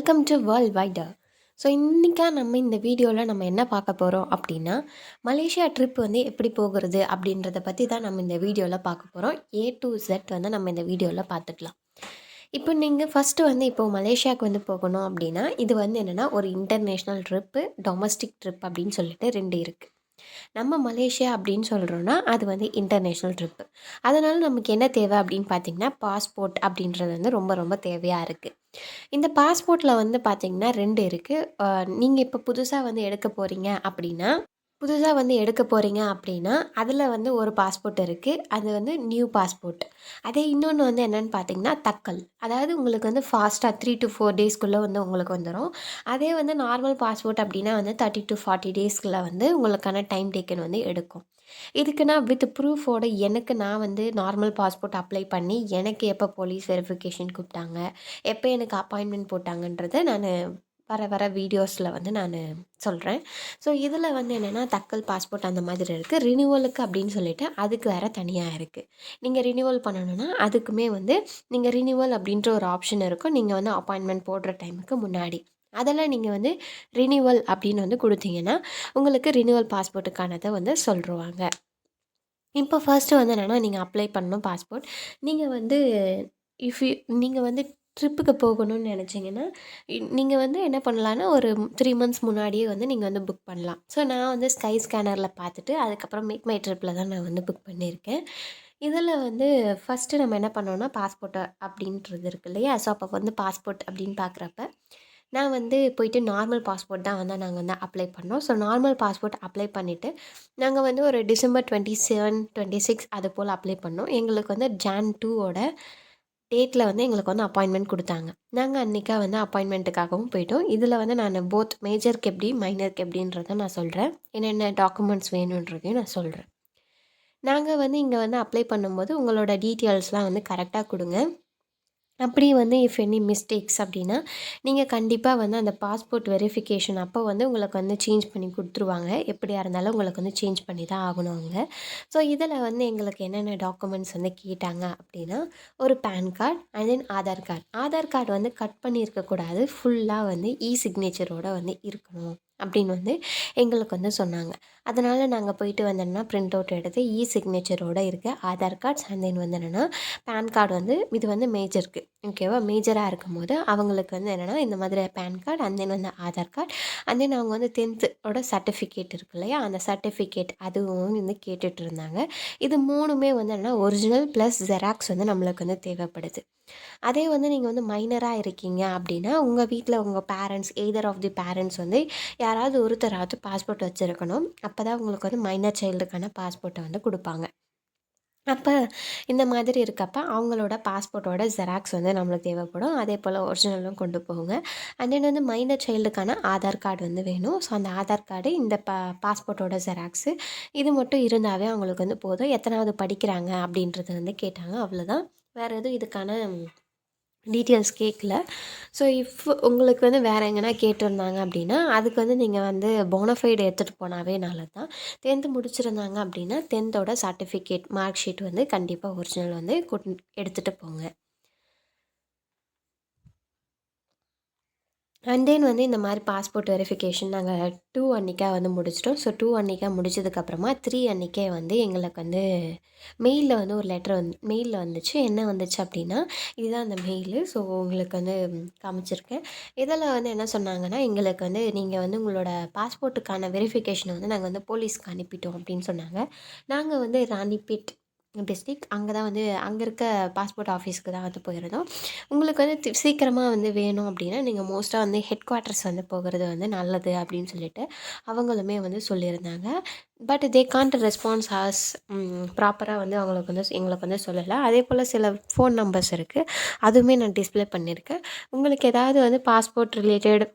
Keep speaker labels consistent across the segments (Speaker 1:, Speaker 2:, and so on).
Speaker 1: Welcome to world wider. So இன்றைக்கா நம்ம இந்த வீடியோவில் நம்ம என்ன பார்க்க போகிறோம் அப்படின்னா, மலேசியா ட்ரிப் வந்து எப்படி போகிறது அப்படின்றத பற்றி தான் நம்ம இந்த வீடியோவில் பார்க்க போகிறோம். ஏ டு Z வந்து நம்ம இந்த வீடியோவில் பார்த்துக்கலாம். இப்போ நீங்கள் ஃபஸ்ட்டு வந்து இப்போது மலேசியாவுக்கு வந்து போகணும் அப்படின்னா, இது வந்து என்னென்னா ஒரு இன்டர்நேஷ்னல் ட்ரிப்பு, டொமஸ்டிக் ட்ரிப் அப்படின்னு சொல்லிட்டு 2 இருக்குது. நம்ம மலேசியா அப்படின்னு சொல்கிறோன்னா அது வந்து இன்டர்நேஷ்னல் ட்ரிப்பு. அதனால் நமக்கு என்ன தேவை அப்படின்னு பார்த்தீங்கன்னா, பாஸ்போர்ட் அப்படின்றது வந்து ரொம்ப ரொம்ப தேவையாக இருக்குது. இந்த பாஸ்போர்ட்டில் வந்து பார்த்தீங்கன்னா 2 இருக்குது. நீங்கள் இப்போ புதுசாக வந்து எடுக்க போகிறீங்க அப்படின்னா அதில் வந்து ஒரு பாஸ்போர்ட் இருக்குது. அது வந்து நியூ பாஸ்போர்ட். அதே இன்னொன்று வந்து என்னென்னு பார்த்தீங்கன்னா தக்கல். அதாவது உங்களுக்கு வந்து ஃபாஸ்ட்டாக 3 to 4 டேஸ்க்குள்ளே வந்து உங்களுக்கு வந்துடும். அதே வந்து நார்மல் பாஸ்போர்ட் அப்படின்னா வந்து 30 to 40 டேஸ்க்குள்ளே வந்து உங்களுக்கான டைம் டேக்கன் வந்து எடுக்கும். இதுக்கு நான் வித் ப்ரூஃபோட நான் வந்து நார்மல் பாஸ்போர்ட் அப்ளை பண்ணி எனக்கு எப்போ போலீஸ் வெரிஃபிகேஷன் கூப்பிட்டாங்க, எப்போ எனக்கு அப்பாயின்மெண்ட் போட்டாங்கன்றத வர வீடியோஸில் வந்து நான் சொல்கிறேன். ஸோ இதில் வந்து என்னென்னா தக்கல் பாஸ்போர்ட் அந்த மாதிரி இருக்குது. ரினியூவலுக்கு அப்படின்னு சொல்லிட்டு அதுக்கு வேறு தனியாக இருக்குது. நீங்கள் ரினியூவல் பண்ணணுன்னா அதுக்குமே வந்து நீங்கள் ரினியூவல் அப்படின்ற ஒரு ஆப்ஷன் இருக்கும். நீங்கள் வந்து அப்பாயின்மெண்ட் போடுற டைமுக்கு முன்னாடி அதெல்லாம் நீங்கள் வந்து ரினியூவல் அப்படின்னு வந்து கொடுத்தீங்கன்னா உங்களுக்கு ரினியூவல் பாஸ்போர்ட்டுக்கானதை வந்து சொல்லிருவாங்க. இப்போ ஃபர்ஸ்ட்டு வந்து என்னென்னா நீங்கள் அப்ளை பண்ணணும் பாஸ்போர்ட். நீங்கள் வந்து இஃப் யூ நீங்கள் வந்து ட்ரிப்புக்கு போகணும்னு நினச்சிங்கன்னா, நீங்கள் வந்து என்ன பண்ணலான்னா, ஒரு 3 மந்த்ஸ் முன்னாடியே வந்து நீங்கள் வந்து புக் பண்ணலாம். ஸோ நான் வந்து ஸ்கை ஸ்கேனரில் பார்த்துட்டு, அதுக்கப்புறம் மேக் மை ட்ரிப்பில் தான் நான் வந்து புக் பண்ணியிருக்கேன். இதில் வந்து ஃபஸ்ட்டு நம்ம என்ன பண்ணோன்னா, பாஸ்போர்ட்டு அப்படின்றது இருக்கு இல்லையா? ஸோ அப்போ வந்து பாஸ்போர்ட் அப்படின்னு பார்க்குறப்ப, நான் வந்து போயிட்டு நார்மல் பாஸ்போர்ட் தான் வந்து நாங்கள் வந்து அப்ளை பண்ணோம். ஸோ நார்மல் பாஸ்போர்ட் அப்ளை பண்ணிவிட்டு, நாங்கள் வந்து ஒரு டிசம்பர் 27, 26 அது போல் அப்ளை பண்ணோம். எங்களுக்கு வந்து ஜான் 2ஓட டேட்டில் வந்து எங்களுக்கு வந்து அப்பாயின்மெண்ட் கொடுத்தாங்க. நாங்கள் அன்றைக்கா வந்து அப்பாயின்மெண்ட்டுக்காகவும் போயிட்டோம். இதில் வந்து நான் போத் மேஜருக்கு எப்படி, மைனருக்கு எப்படின்றத நான் சொல்கிறேன். என்னென்ன டாக்குமெண்ட்ஸ் வேணுன்றதையும் நான் சொல்கிறேன். நாங்கள் வந்து இங்கே வந்து அப்ளை பண்ணும்போது உங்களோட டீட்டெயில்ஸ்லாம் வந்து கரெக்டாக கொடுங்க. அப்படி வந்து இஃப் எனி மிஸ்டேக்ஸ் அப்படின்னா, நீங்கள் கண்டிப்பாக வந்து அந்த பாஸ்போர்ட் வெரிஃபிகேஷன் அப்போ வந்து உங்களுக்கு வந்து சேஞ்ச் பண்ணி கொடுத்துருவாங்க. எப்படியா இருந்தாலும் உங்களுக்கு வந்து சேஞ்ச் பண்ணி தான் ஆகணும் அவங்க. ஸோ இதில் வந்து எங்களுக்கு என்னென்ன டாக்குமெண்ட்ஸ் வந்து கேட்டாங்க அப்படின்னா, ஒரு PAN card and then Aadhaar card. Aadhaar card வந்து கட் பண்ணியிருக்கக்கூடாது. ஃபுல்லாக வந்து சிக்னேச்சரோட வந்து இருக்கணும் அப்படின்னு வந்து எங்களுக்கு வந்து சொன்னாங்க. அதனால் நாங்கள் போயிட்டு வந்தோம்னா பிரிண்ட் அவுட் எடுத்து சிக்னேச்சரோடு இருக்க ஆதார் கார்ட்ஸ் அண்ட் தென் வந்து என்னென்னா பேன் கார்டு வந்து இது வந்து மேஜருக்கு ஓகேவா? மேஜராக இருக்கும்போது அவங்களுக்கு வந்து என்னென்னா இந்த மாதிரி பேன் கார்டு அண்ட் தென் வந்து ஆதார் கார்டு அண்ட் தென் அவங்க வந்து 10th சர்டிஃபிகேட் இருக்கு இல்லையா? அந்த சர்டிஃபிகேட் அதுவும் வந்து கேட்டுட்டு இருந்தாங்க. இது 3மே வந்து என்னென்னா ஒரிஜினல் ப்ளஸ் ஜெராக்ஸ் வந்து நம்மளுக்கு வந்து தேவைப்படுது. அதே வந்து நீங்கள் வந்து மைனராக இருக்கீங்க அப்படின்னா உங்கள் வீட்டில் உங்கள் parents either of the parents வந்து யாராவது ஒருத்தராவது பாஸ்போர்ட் வச்சுருக்கணும். அப்போ தான் உங்களுக்கு வந்து மைனர் சைல்டுக்கான பாஸ்போர்ட்டை வந்து கொடுப்பாங்க. அப்போ இந்த மாதிரி இருக்கப்ப அவங்களோட பாஸ்போர்ட்டோட ஜெராக்ஸ் வந்து நம்மளுக்கு தேவைப்படும். அதே போல் ஒரிஜினலும் கொண்டு போங்க. அண்ட் தென் வந்து மைனர் சைல்டுக்கான ஆதார் கார்டு வந்து வேணும். ஸோ அந்த ஆதார் கார்டு இந்த பாஸ்போர்ட்டோட ஜெராக்ஸு இது மட்டும் இருந்தாவே அவங்களுக்கு வந்து போதும். எத்தனாவது படிக்கிறாங்க அப்படின்றது வந்து கேட்டாங்க. அவ்வளோதான். வேறு எதுவும் இதுக்கான டீட்டெயில்ஸ் கேட்கல. ஸோ இஃப் உங்களுக்கு வந்து வேறு எங்கன்னா கேட்டிருந்தாங்க அப்படின்னா அதுக்கு வந்து நீங்கள் வந்து போனஃபைடு எடுத்துகிட்டு போனாவே நல்லது தான். 10th முடிச்சிருந்தாங்க அப்படின்னா 10th சர்டிஃபிகேட் மார்க் ஷீட் வந்து கண்டிப்பாக ஒரிஜினல் வந்து எடுத்துகிட்டு போங்க. அண்ட் தென் வந்து இந்த மாதிரி பாஸ்போர்ட் வெரிஃபிகேஷன் நாங்கள் 2 அன்றைக்கா வந்து முடிச்சிட்டோம். ஸோ 2 அன்றைக்கா முடிச்சதுக்கப்புறமா 3 அன்றைக்கே வந்து எங்களுக்கு வந்து மெயிலில் வந்து ஒரு லெட்டர் மெயிலில் வந்துச்சு. என்ன வந்துச்சு அப்படின்னா, இதுதான் அந்த மெயிலு. ஸோ உங்களுக்கு வந்து காமிச்சிருக்கேன். இதில் வந்து என்ன சொன்னாங்கன்னா, எங்களுக்கு வந்து நீங்கள் வந்து உங்களோட பாஸ்போர்ட்டுக்கான வெரிஃபிகேஷனை வந்து நாங்கள் வந்து போலீஸ்க்கு அனுப்பிட்டோம் அப்படின்னு சொன்னாங்க. நாங்கள் வந்து ராணிப்பேட் டிஸ்ட்ரிக்ட் அங்கே தான் வந்து அங்கே இருக்க பாஸ்போர்ட் ஆஃபீஸ்க்கு தான் வந்து போயிருந்தோம். உங்களுக்கு வந்து சீக்கிரமாக வந்து வேணும் அப்படின்னா நீங்கள் மோஸ்ட்டாக வந்து ஹெட் குவார்ட்டர்ஸ் வந்து போகிறது வந்து நல்லது அப்படின்னு சொல்லிட்டு அவங்களுமே வந்து சொல்லியிருந்தாங்க. But they can't response has ப்ராப்பராக வந்து அவங்களுக்கு வந்து எங்களுக்கு வந்து சொல்லலை. அதே போல் சில ஃபோன் நம்பர்ஸ் இருக்குது. அதுவுமே நான் டிஸ்பிளே பண்ணியிருக்கேன். உங்களுக்கு ஏதாவது வந்து பாஸ்போர்ட் ரிலேட்டட்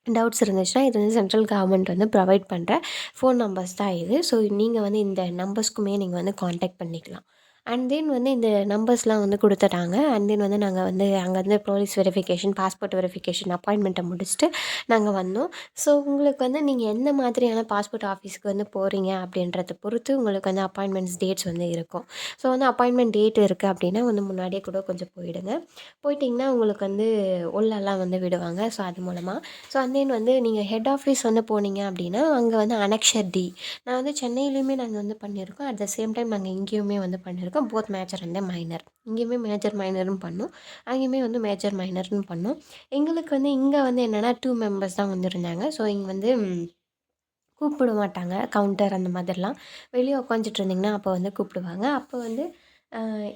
Speaker 1: டவுட்ஸ் இருந்துச்சுன்னா இது வந்து சென்ட்ரல் கவர்மெண்ட் வந்து ப்ரொவைட் பண்ணுற ஃபோன் நம்பர்ஸ் தான் இது. ஸோ நீங்கள் வந்து இந்த நம்பர்ஸ்க்குமே நீங்கள் வந்து காண்டாக்ட் பண்ணிக்கலாம். அண்ட் தென் வந்து இந்த நம்பர்ஸ்லாம் வந்து குடுத்துட்டாங்க. அண்ட் தென் வந்து நாங்க வந்து அங்கருந்து போலீஸ் வெரிஃபிகேஷன், பாஸ்போர்ட் வெரிஃபிகேஷன் அப்பாயின்ட்மெண்ட்ட முடிச்சுட்டு நாங்க வந்தோம். ஸோ உங்களுக்கு வந்து நீங்க எந்த மாதிரியான பாஸ்போர்ட் ஆஃபீஸ்க்கு வந்து போறீங்க அப்படின்றத பொறுத்து உங்களுக்கு வந்து அப்பாயின்ட்மெண்ட்ஸ் டேட்ஸ் வந்து இருக்கும். ஸோ வந்து அப்பாயின்ட்மெண்ட் டேட் இருக்கு அப்படின்னா வந்து முன்னாடியே கூட கொஞ்சம் போயிடுங்க. போயிட்டிங்கன்னா உங்களுக்கு வந்து உள்ளலாம் வந்து விடுவாங்க. ஸோ அது மூலமா. ஸோ அண்ட் தென் வந்து நீங்க ஹெட் ஆஃபீஸ் வந்து போனீங்க அப்படின்னா, அங்க வந்து அனக்ஷர் டி. நான் வந்து சென்னையிலயுமே நாங்க வந்து பண்ணியிருக்கோம். அட் த சேம் டைம் நாங்க இங்கேயுமே வந்து பண்ணியிருக்கோம். Both major and minor. இங்கேயுமே மேஜர் மைனரும் பண்ணோம். அங்கேயுமே வந்து மேஜர் மைனர்ன்னு பண்ணோம். எங்களுக்கு வந்து இங்க வந்து என்னன்னா 2 மெம்பர்ஸ் தான் வந்து இருந்தாங்க. ஸோ இங்க வந்து கூப்பிட மாட்டாங்க. கவுண்டர் அந்த மாதிரிலாம். வெளிய உட்காந்துட்டு இருந்தீங்கன்னா, அப்போ வந்து கூப்பிடுவாங்க. அப்போ வந்து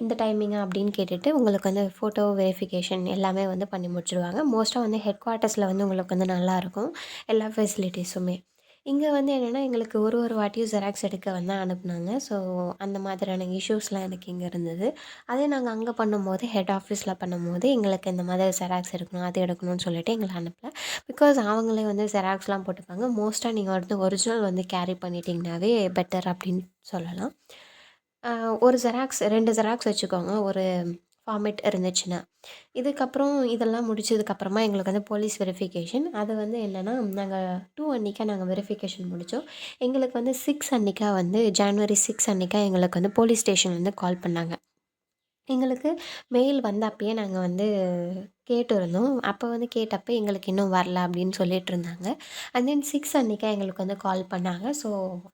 Speaker 1: இந்த டைமிங்கா அப்படின்னு கேட்டுட்டு, உங்களுக்கு வந்து ஃபோட்டோ வெரிஃபிகேஷன் எல்லாமே வந்து பண்ணி முடிச்சுருவாங்க. மோஸ்ட்டா வந்து ஹெட் குவார்ட்டர்ஸில வந்து உங்களுக்கு வந்து நல்லாயிருக்கும். எல்லா ஃபெசிலிட்டீஸுமே. இங்க வந்து என்னென்னா, எங்களுக்கு ஒரு ஒரு வாட்டியும் ஜெராக்ஸ் எடுக்க வந்து அனுப்புனாங்க. ஸோ, அந்த மாதிரியான இஷ்யூஸ்லாம் எனக்கு இங்க இருந்தது. அதே நாங்க அங்க பண்ணும்போது, ஹெட் ஆஃபீஸில பண்ணும்போது, எங்களுக்கு இந்த மாதிரி ஜெராக்ஸ் எடுக்கணும், அது எடுக்கணும்னு சொல்லிட்டு எங்கள அனுப்பல. பிகாஸ் அவங்களே வந்து ஜெராக்ஸ்லாம் போட்டுப்பாங்க. மோஸ்ட்டா நீங்க வந்து ஒரிஜினல் வந்து கேரி பண்ணிட்டீங்கனாவே பெட்டர் அப்படின்னு சொல்லலாம். அ ஒரு ஜெராக்ஸ் 2 ஜெராக்ஸ் வச்சுக்கோங்க. ஒரு ஃபார்மேட் இருந்துச்சுன்னா. இதுக்கப்புறம் இதெல்லாம் முடிச்சதுக்கப்புறமா எங்களுக்கு வந்து போலீஸ் வெரிஃபிகேஷன். அது வந்து என்னன்னா, நாங்க 2 அன்னைக்கா நாங்க வெரிஃபிகேஷன் முடிச்சோம். எங்களுக்கு வந்து 6 அன்னைக்கா வந்து ஜான்வரி 6 அன்னைக்கா எங்களுக்கு வந்து போலீஸ் ஸ்டேஷன்லேருந்து கால் பண்ணாங்க. எங்களுக்கு மெயில் வந்தப்பயே நாங்க வந்து கேட்டிருந்தோம். அப்போ வந்து கேட்டப்ப எங்களுக்கு இன்னும் வரல அப்படின்னு சொல்லிட்டுருந்தாங்க. அண்ட் தென் 6 அன்னைக்கா எங்களுக்கு வந்து கால் பண்ணாங்க. ஸோ,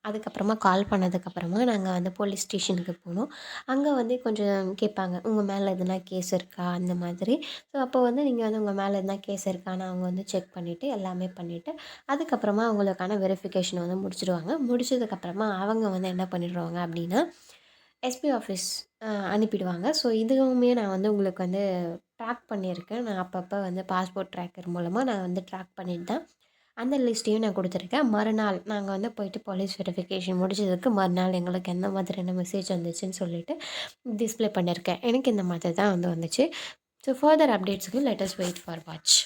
Speaker 1: அதுக்கப்புறமா கால் பண்ணதுக்கப்புறமா நாங்க வந்து போலீஸ் ஸ்டேஷனுக்கு போனோம். அங்க வந்து கொஞ்சம் கேட்பாங்க, "உங்க மேல எதுனா கேஸ் இருக்கா?" அந்த மாதிரி. ஸோ, அப்போ வந்து நீங்க வந்து உங்க மேல எதுனா கேஸ் இருக்கான்னு அவங்க வந்து செக் பண்ணிவிட்டு, எல்லாமே பண்ணிவிட்டு, அதுக்கப்புறமா உங்களுக்கான வெரிஃபிகேஷன் வந்து முடிச்சுடுவாங்க. முடிச்சதுக்கப்புறமா அவங்க வந்து என்ன பண்ணிடுவாங்க அப்படின்னா, எஸ்பி ஆஃபீஸ் அனுப்பிடுவாங்க. ஸோ, இதுவுமே நான் வந்து உங்களுக்கு வந்து ட்ராக் பண்ணியிருக்கேன். நான் அப்பப்போ வந்து பாஸ்போர்ட் ட்ராக்கர் மூலமா நான் வந்து ட்ராக் பண்ணிட்டு தான் அந்த லிஸ்ட்டையும் நான் குடுத்துருக்கேன். மறுநாள் நாங்க வந்து போயிட்டு போலீஸ் வெரிஃபிகேஷன் முடிச்சதுக்கு மறுநாள் எங்களுக்கு எந்த மாதிரியான மெசேஜ் வந்துச்சுன்னு சொல்லிட்டு டிஸ்ப்ளே பண்ணியிருக்கேன். எனக்கு இந்த மாதிரி தான் வந்து வந்துச்சு. ஸோ ஃபர்தர் அப்டேட்ஸ்க்கு let us wait for watch.